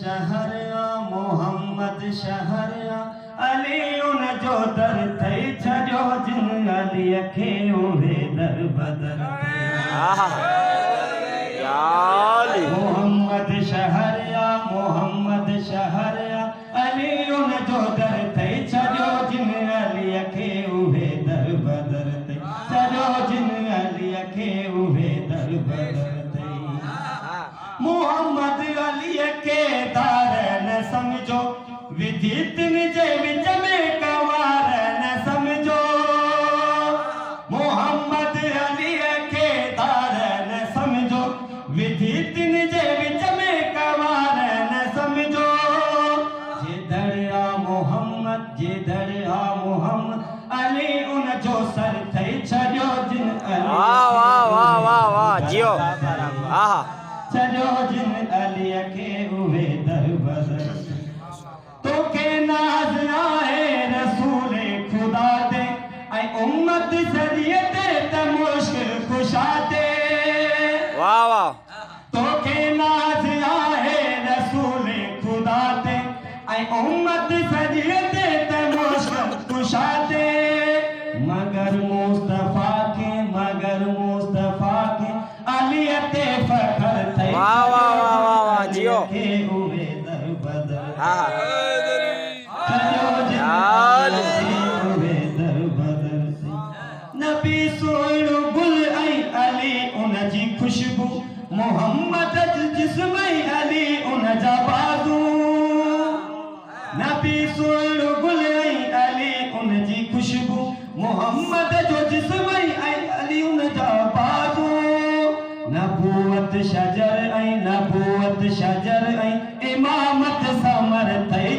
शहरिया मोहम्मद शहरिया अली उन जो दर थई छजो जिन अली खे उहे दर बदर मोहम्मद शहरिया अली उन जो दर थई छजो जिन अली खे उहे दर बदर छजो जिन अली खे उहे दर बदर मोहम्मद अली के दार न समझो विधि तिन जे विच में कवार न समझो मोहम्मद अली के दार न समझो विधि तिन जे विच में कवार न समझो जे दरिया मोहम्मद अली उन जो सर थई छजो जिन अली वाह वाह वाह वाह जियो छजो जिन अली खे उहे दर बदर तोखे नाज़ आहे रसूल खुदा ते ऐं उम्मत सॼीअ ते त मुश्किल कुशा ते वाह वाह तोखे नाज़ आहे रसूल खुदा ते ऐं उम्मत सॼीअ ते त मुश्किल कुशा ते मगर मुस्तफा के अली ते फखर थई वाह वाह वाह वाह वाह जियो उहे दर बदर हाँ नबी सोइणो गुल ऐं अली उन जी खुशबू मोहम्मद जिस्म ऐं अली उन जा बाज़ू नबी सोइणो गुल ऐं अली उन जी खुशबू मोहम्मद जो जिस्म ऐं अली उन जा बाज़ू नबूवत शजर ऐं इमामत समर थई